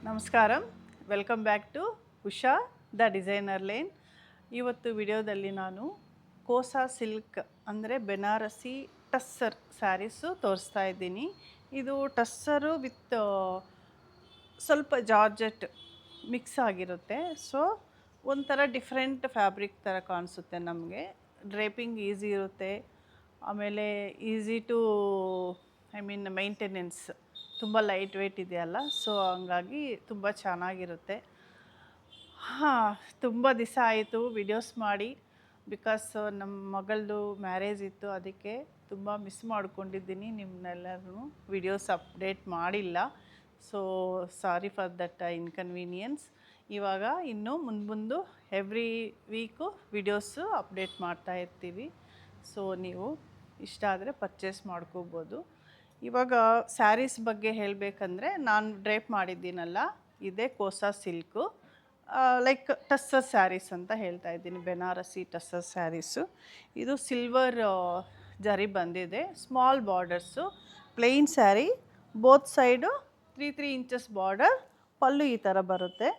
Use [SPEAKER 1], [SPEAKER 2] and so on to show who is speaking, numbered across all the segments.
[SPEAKER 1] ನಮಸ್ಕಾರಂ. Welcome back to Usha the designer lane. ಇವತ್ತು ವಿಡಿಯೋದಲ್ಲಿ ನಾನು ಕೋಸಾ ಸಿಲ್ಕ್ ಅಂದರೆ ಬೆನಾರಸಿ ಟಸ್ಸರ್ ಸ್ಯಾರೀಸು ತೋರಿಸ್ತಾ ಇದ್ದೀನಿ. ಇದು ಟಸ್ಸರು ವಿತ್ ಸ್ವಲ್ಪ ಜಾರ್ಜೆಟ್ ಮಿಕ್ಸ್ ಆಗಿರುತ್ತೆ. ಸೊ ಒಂಥರ ಡಿಫ್ರೆಂಟ್ ಫ್ಯಾಬ್ರಿಕ್ ಥರ ಕಾಣಿಸುತ್ತೆ ನಮಗೆ. ಡ್ರೇಪಿಂಗ್ ಈಸಿ ಇರುತ್ತೆ, ಆಮೇಲೆ ಈಸಿ ಟು ಮೈಂಟೆನೆನ್ಸ್ ತುಂಬ ಲೈಟ್ ವೆಯ್ಟ್ ಇದೆಯಲ್ಲ, ಸೊ ಹಂಗಾಗಿ ತುಂಬ ಚೆನ್ನಾಗಿರುತ್ತೆ. ಹಾಂ, ತುಂಬ ದಿವಸ ಆಯಿತು ವಿಡಿಯೋಸ್ ಮಾಡಿ. ಬಿಕಾಸ್ ನಮ್ಮ ಮಗಳದು ಮ್ಯಾರೇಜ್ ಇತ್ತು, ಅದಕ್ಕೆ ತುಂಬ ಮಿಸ್ ಮಾಡ್ಕೊಂಡಿದ್ದೀನಿ. ನಿಮ್ಮನ್ನೆಲ್ಲರೂ ವಿಡಿಯೋಸ್ ಅಪ್ಡೇಟ್ ಮಾಡಿಲ್ಲ. So sorry for that inconvenience. ಇವಾಗ ಇನ್ನು ಮುಂದೆ ಎವ್ರಿ ವೀಕು ವಿಡಿಯೋಸು ಅಪ್ಡೇಟ್ ಮಾಡ್ತಾ ಇರ್ತೀವಿ. ಸೊ ನೀವು ಇಷ್ಟ ಆದರೆ ಪರ್ಚೇಸ್ ಮಾಡ್ಕೋಬೋದು. ಇವಾಗ ಸ್ಯಾರೀಸ್ ಬಗ್ಗೆ ಹೇಳಬೇಕಂದ್ರೆ, ನಾನು ಡ್ರೇಪ್ ಮಾಡಿದ್ದೀನಲ್ಲ, ಇದೇ ಕೋಸಾ ಸಿಲ್ಕು, ಲೈಕ್ ಟಸ್ಸರ್ ಸ್ಯಾರೀಸ್ ಅಂತ ಹೇಳ್ತಾ ಇದ್ದೀನಿ. ಬೆನಾರಸಿ ಟಸ್ಸರ್ ಸ್ಯಾರೀಸು. ಇದು ಸಿಲ್ವರ್ ಜರಿ ಬಂದಿದೆ, small borders, plain saree, both side 3 inches border, pallu ಈ ಥರ ಬರುತ್ತೆ.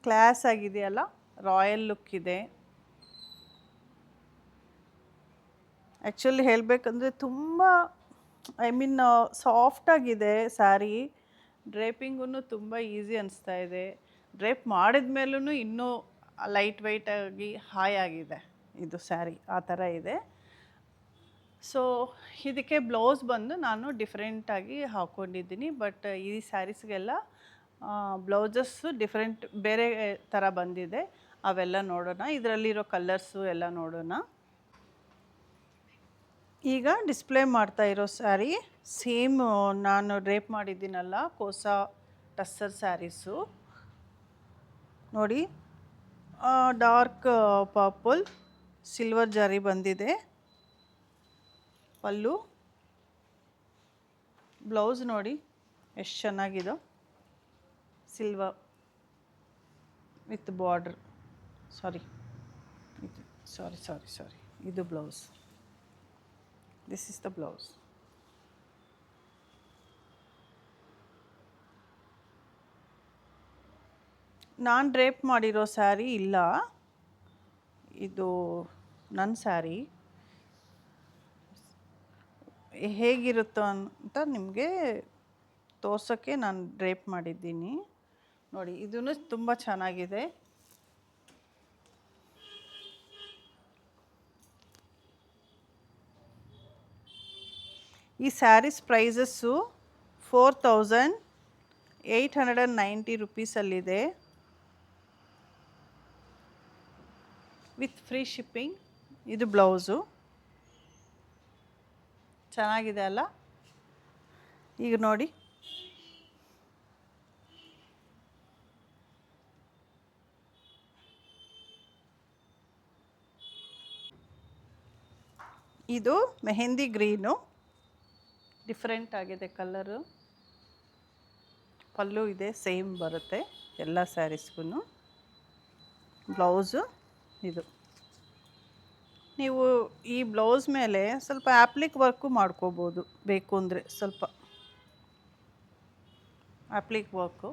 [SPEAKER 1] ಕ್ಲಾಸ್ ಆಗಿದೆಯಲ್ಲ, ರಾಯಲ್ ಲುಕ್ ಇದೆ. ಆ್ಯಕ್ಚುಲಿ ಹೇಳಬೇಕಂದ್ರೆ ತುಂಬ ಸಾಫ್ಟಾಗಿದೆ ಸ್ಯಾರಿ. ಡ್ರೇಪಿಂಗೂ ತುಂಬ ಈಸಿ ಅನಿಸ್ತಾ ಇದೆ. ಡ್ರೇಪ್ ಮಾಡಿದ ಮೇಲೂ ಇನ್ನೂ ಲೈಟ್ ವೆಯ್ಟಾಗಿ ಹಾಯಾಗಿದೆ ಇದು ಸ್ಯಾರಿ, ಆ ಥರ ಇದೆ. ಸೊ ಇದಕ್ಕೆ ಬ್ಲೌಸ್ ಬಂದು ನಾನು ಡಿಫ್ರೆಂಟಾಗಿ ಹಾಕ್ಕೊಂಡಿದ್ದೀನಿ. ಬಟ್ ಈ ಸ್ಯಾರೀಸ್ಗೆಲ್ಲ ಬ್ಲೌಸಸ್ಸು ಡಿಫ್ರೆಂಟ್ ಬೇರೆ ಥರ ಬಂದಿದೆ. ಅವೆಲ್ಲ ನೋಡೋಣ, ಇದರಲ್ಲಿರೋ ಕಲರ್ಸು ಎಲ್ಲ ನೋಡೋಣ. ಈಗ ಡಿಸ್ಪ್ಲೇ ಮಾಡ್ತಾ ಇರೋ ಸ್ಯಾರಿ ಸೇಮ್ ನಾನು ಡ್ರೇಪ್ ಮಾಡಿದ್ದೀನಲ್ಲ, ಕೋಸಾ ಟಸ್ಸರ್ ಸ್ಯಾರೀಸು ನೋಡಿ. ಡಾರ್ಕ್ ಪರ್ಪಲ್ ಸಿಲ್ವರ್ ಜರಿ ಬಂದಿದೆ. ಪಲ್ಲು, ಬ್ಲೌಸ್ ನೋಡಿ ಎಷ್ಟು ಚೆನ್ನಾಗಿದೋ, ಸಿಲ್ವರ್ ವಿತ್ ಬಾರ್ಡ್ರ್. ಸಾರಿ ಇದು blouse. This is the blouse. ನಾನು ಡ್ರೇಪ್ ಮಾಡಿರೋ ಸ್ಯಾರಿ ಇಲ್ಲ, ಇದು ನನ್ನ ಸ್ಯಾರಿ. ಹೇಗಿರುತ್ತೋ ಅಂತ ನಿಮಗೆ ತೋರ್ಸೋಕ್ಕೆ ನಾನು ಡ್ರೇಪ್ ಮಾಡಿದ್ದೀನಿ. ನೋಡಿ, ಇದೂ ತುಂಬ ಚೆನ್ನಾಗಿದೆ. ಈ ಸ್ಯಾರೀಸ್ ಪ್ರೈಸಸ್ಸು 4890 ರುಪೀಸಲ್ಲಿದೆ, ವಿತ್ ಫ್ರೀ ಶಿಪ್ಪಿಂಗ್. ಇದು ಬ್ಲೌಸು ಚೆನ್ನಾಗಿದೆ ಅಲ್ಲ. ಈಗ ನೋಡಿ, ಇದು ಮೆಹಂದಿ ಗ್ರೀನು, ಡಿಫ್ರೆಂಟ್ ಆಗಿದೆ ಕಲರು. ಪಲ್ಲು ಇದೆ, ಸೇಮ್ ಬರುತ್ತೆ ಎಲ್ಲ ಸ್ಯಾರೀಸ್ಗೂ. ಬ್ಲೌಸು ಇದು. ನೀವು ಈ ಬ್ಲೌಸ್ ಮೇಲೆ ಸ್ವಲ್ಪ ಆ್ಯಪ್ಲಿಕ್ ವರ್ಕು ಮಾಡ್ಕೋಬೋದು, ಬೇಕು ಅಂದರೆ ಸ್ವಲ್ಪ ಆ್ಯಪ್ಲಿಕ್ ವರ್ಕು.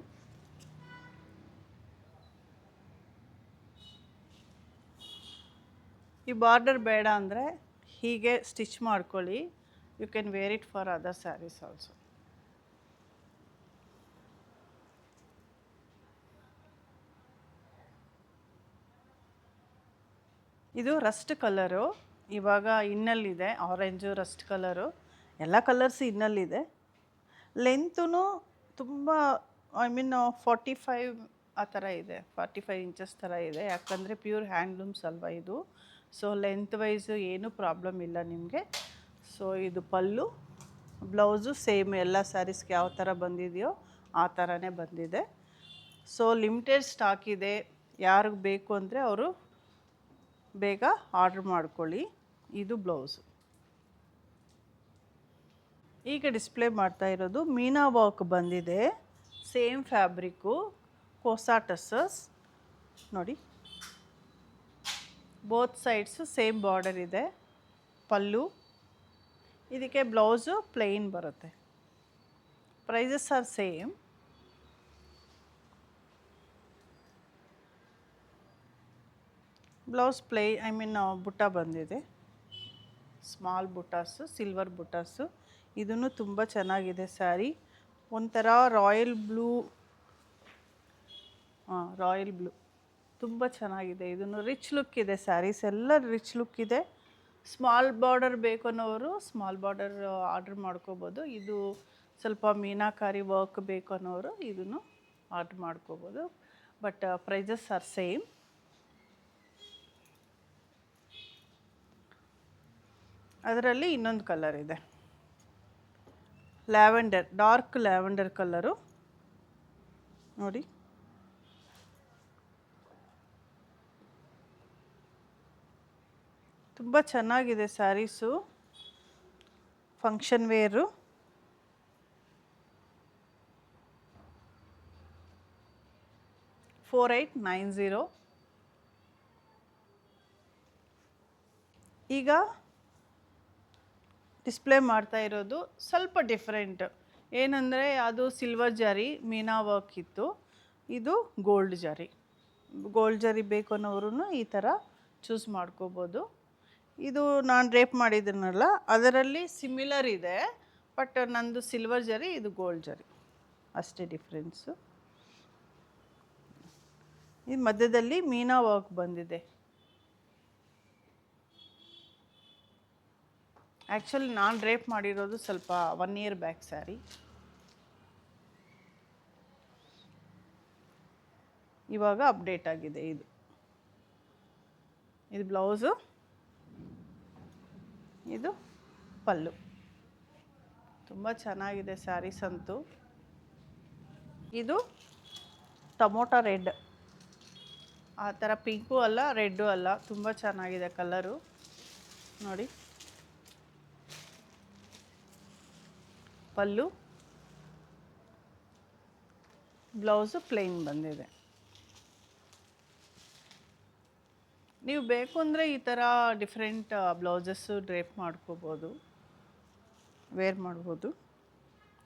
[SPEAKER 1] ಈ ಬಾರ್ಡರ್ ಬೇಡ ಅಂದರೆ ಹೀಗೆ ಸ್ಟಿಚ್ ಮಾಡ್ಕೊಳ್ಳಿ. You can wear it for other saris also. ಇದು ರಸ್ಟ್ ಕಲರು, ಇವಾಗ ಇನ್ನಲ್ಲಿದೆ. ಆರೆಂಜು, ರಸ್ಟ್ ಕಲರು, ಎಲ್ಲ ಕಲರ್ಸ್ ಇನ್ನಲ್ಲಿದೆ. ಲೆಂತೂ ತುಂಬ 45 ಆ ಥರ ಇದೆ, 45 ಇಂಚಸ್ ಥರ ಇದೆ. ಯಾಕಂದರೆ ಪ್ಯೂರ್ ಹ್ಯಾಂಡ್ಲೂಮ್ಸ್ ಅಲ್ವಾ ಇದು. ಸೊ ಲೆಂತ್ ವೈಸು ಏನೂ ಪ್ರಾಬ್ಲಮ್ ಇಲ್ಲ ನಿಮಗೆ. ಸೊ ಇದು ಪಲ್ಲು, ಬ್ಲೌಸು ಸೇಮ್ ಎಲ್ಲ ಸ್ಯಾರೀಸ್ಗೆ ಯಾವ ಥರ ಬಂದಿದೆಯೋ ಆ ಥರನೇ ಬಂದಿದೆ. ಸೊ ಲಿಮಿಟೆಡ್ ಸ್ಟಾಕ್ ಇದೆ. ಯಾರಿಗೆ ಬೇಕು ಅಂದರೆ ಅವರು ಬೇಗ ಆರ್ಡ್ರ್ ಮಾಡ್ಕೊಳ್ಳಿ. ಇದು ಬ್ಲೌಸು. ಈಗ ಡಿಸ್ಪ್ಲೇ ಮಾಡ್ತಾ ಇರೋದು ಮೀನಾ ವರ್ಕ್ ಬಂದಿದೆ, ಸೇಮ್ ಫ್ಯಾಬ್ರಿಕ್ಕು, ಕೋಸಾ ಟಸ್ಸರ್ಸ್ ನೋಡಿ. ಬೋತ್ ಸೈಡ್ಸು ಸೇಮ್ ಬಾರ್ಡರ್ ಇದೆ. ಪಲ್ಲು ಇದಕ್ಕೆ ಬ್ಲೌಸು ಪ್ಲೇನ್ ಬರುತ್ತೆ. Prices are same. Blouse butta ಬಂದಿದೆ, ಸ್ಮಾಲ್ ಬುಟ್ಟಾಸು, ಸಿಲ್ವರ್ ಬುಟ್ಟಾಸು. ಇದನ್ನು ತುಂಬ ಚೆನ್ನಾಗಿದೆ ಸ್ಯಾರಿ. ಒಂಥರ ರಾಯಲ್ ಬ್ಲೂ ತುಂಬ ಚೆನ್ನಾಗಿದೆ. ಇದನ್ನು ರಿಚ್ ಲುಕ್ ಇದೆ. ಸ್ಯಾರೀಸ್ ಎಲ್ಲ ರಿಚ್ ಲುಕ್ ಇದೆ. ಸ್ಮಾಲ್ ಬಾರ್ಡರ್ ಬೇಕು ಅನ್ನೋರು ಸ್ಮಾಲ್ ಬಾರ್ಡರ್ ಆರ್ಡ್ರ್ ಮಾಡ್ಕೋಬೋದು. ಇದು ಸ್ವಲ್ಪ ಮೀನಾಕಾರಿ ವರ್ಕ್ ಬೇಕು ಅನ್ನೋರು ಇದನ್ನು ಆರ್ಡ್ರ್ ಮಾಡ್ಕೋಬೋದು. But prices are same. ಅದರಲ್ಲಿ ಇನ್ನೊಂದು ಕಲರ್ ಇದೆ, ಲ್ಯಾವೆಂಡರ್, ಡಾರ್ಕ್ ಲ್ಯಾವೆಂಡರ್ ಕಲರು ನೋಡಿ. ತುಂಬ ಚೆನ್ನಾಗಿದೆ ಸ್ಯಾರೀಸು, ಫಂಕ್ಷನ್ ವೇರು. $4890. ಈಗ ಡಿಸ್ಪ್ಲೇ ಮಾಡ್ತಾ ಇರೋದು ಸ್ವಲ್ಪ ಡಿಫ್ರೆಂಟ್. ಏನಂದರೆ ಅದು ಸಿಲ್ವರ್ ಜರಿ ಮೀನಾ ವರ್ಕ್ ಇತ್ತು, ಇದು ಗೋಲ್ಡ್ ಜರಿ ಬೇಕು ಅನ್ನೋರು ಈ ಥರ ಚೂಸ್ ಮಾಡ್ಕೋಬೋದು. ಇದು ನಾನು ರೇಪ್ ಮಾಡಿದ್ದೀನಲ್ಲ ಅದರಲ್ಲಿ ಸಿಮಿಲರ್ ಇದೆ, ಬಟ್ ನಂದು ಸಿಲ್ವರ್ ಜರಿ, ಇದು ಗೋಲ್ಡ್ ಜರಿ, ಅಷ್ಟೇ ಡಿಫ್ರೆನ್ಸು. ಈ ಮಧ್ಯದಲ್ಲಿ ಮೀನಾ ವರ್ಕ್ ಬಂದಿದೆ. ಆ್ಯಕ್ಚುಲಿ ನಾನು ರೇಪ್ ಮಾಡಿರೋದು ಸ್ವಲ್ಪ 1 year ಬ್ಯಾಕ್ ಸ್ಯಾರಿ. ಇವಾಗ ಅಪ್ಡೇಟ್ ಆಗಿದೆ. ಇದು ಬ್ಲೌಸು, ಇದು ಪಲ್ಲು. ತುಂಬ ಚೆನ್ನಾಗಿದೆ ಸ್ಯಾರೀಸ್ ಅಂತೂ. ಇದು ಟೊಮೊಟೊ ರೆಡ್, ಆ ಥರ ಪಿಂಕು ಅಲ್ಲ ರೆಡ್ಡು ಅಲ್ಲ, ತುಂಬ ಚೆನ್ನಾಗಿದೆ ಕಲರು ನೋಡಿ. ಪಲ್ಲು, ಬ್ಲೌಸು ಪ್ಲೇನ್ ಬಂದಿದೆ. ನೀವು ಬೇಕು ಅಂದರೆ ಈ ಥರ ಡಿಫ್ರೆಂಟ್ ಬ್ಲೌಸಸ್ಸು ಡ್ರೇಪ್ ಮಾಡ್ಕೋಬೋದು, ವೇರ್ ಮಾಡ್ಬೋದು,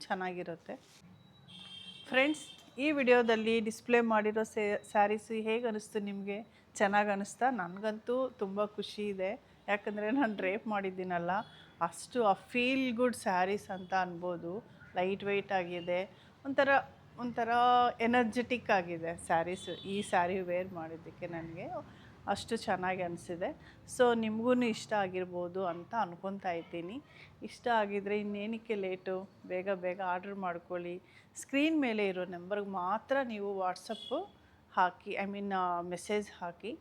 [SPEAKER 1] ಚೆನ್ನಾಗಿರುತ್ತೆ. ಫ್ರೆಂಡ್ಸ್, ಈ ವಿಡಿಯೋದಲ್ಲಿ ಡಿಸ್ಪ್ಲೇ ಮಾಡಿರೋ ಸ್ಯಾರೀಸು ಹೇಗೆ ಅನ್ನಿಸ್ತು ನಿಮಗೆ? ಚೆನ್ನಾಗಿ ಅನ್ನಿಸ್ತಾ? ನನಗಂತೂ ತುಂಬ ಖುಷಿ ಇದೆ. ಯಾಕಂದರೆ ನಾನು ಡ್ರೇಪ್ ಮಾಡಿದ್ದೀನಲ್ಲ, ಅಷ್ಟು ಫೀಲ್ ಗುಡ್ ಸ್ಯಾರೀಸ್ ಅಂತ ಅನ್ಬೋದು. ಲೈಟ್ ವೆಯ್ಟ್ ಆಗಿದೆ, ಒಂಥರ ಎನರ್ಜೆಟಿಕ್ ಆಗಿದೆ ಸ್ಯಾರೀಸು. ಈ ಸ್ಯಾರಿ ವೇರ್ ಮಾಡಿದ್ದಕ್ಕೆ ನನಗೆ ಅಷ್ಟು ಚೆನ್ನಾಗಿ ಅನಿಸಿದೆ. ಸೊ ನಿಮಗೂ ಇಷ್ಟ ಆಗಿರ್ಬೋದು ಅಂತ ಅನ್ಕೊತಾ ಇದ್ದೀನಿ. ಇಷ್ಟ ಆಗಿದರೆ ಇನ್ನೇನಕ್ಕೆ ಲೇಟು, ಬೇಗ ಆರ್ಡ್ರ್ ಮಾಡ್ಕೊಳ್ಳಿ. ಸ್ಕ್ರೀನ್ ಮೇಲೆ ಇರೋ ನಂಬರ್ಗೆ ಮಾತ್ರ ನೀವು ವಾಟ್ಸಪ್ಪು ಹಾಕಿ, ಮೆಸೇಜ್ ಹಾಕಿ.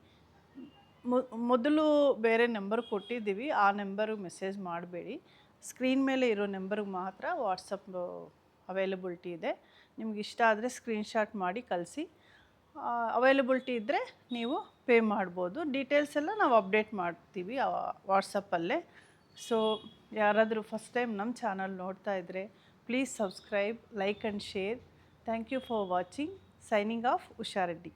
[SPEAKER 1] ಮೊದಲು ಬೇರೆ ನಂಬರ್ ಕೊಟ್ಟಿದ್ದೀವಿ, ಆ ನಂಬರ್ಗೆ ಮೆಸೇಜ್ ಮಾಡಬೇಡಿ. ಸ್ಕ್ರೀನ್ ಮೇಲೆ ಇರೋ ನಂಬರ್ಗೆ ಮಾತ್ರ ವಾಟ್ಸಪ್ ಅವೈಲಬಿಲಿಟಿ ಇದೆ. ನಿಮ್ಗೆ ಇಷ್ಟ ಆದರೆ ಸ್ಕ್ರೀನ್ಶಾಟ್ ಮಾಡಿ ಕಳಿಸಿ. ಅವೈಲಬಿಲಿಟಿ ಇದ್ದರೆ ನೀವು ಪೇ ಮಾಡ್ಬೋದು. ಡೀಟೇಲ್ಸ್ ಎಲ್ಲ ನಾವು ಅಪ್ಡೇಟ್ ಮಾಡ್ತೀವಿ ವಾಟ್ಸಪ್ಪಲ್ಲೇ. ಸೊ ಯಾರಾದರೂ ಫಸ್ಟ್ ಟೈಮ್ ನಮ್ಮ ಚಾನಲ್ ನೋಡ್ತಾ ಇದ್ದರೆ please subscribe, like and share. Thank you for watching. Signing off Usha Reddy.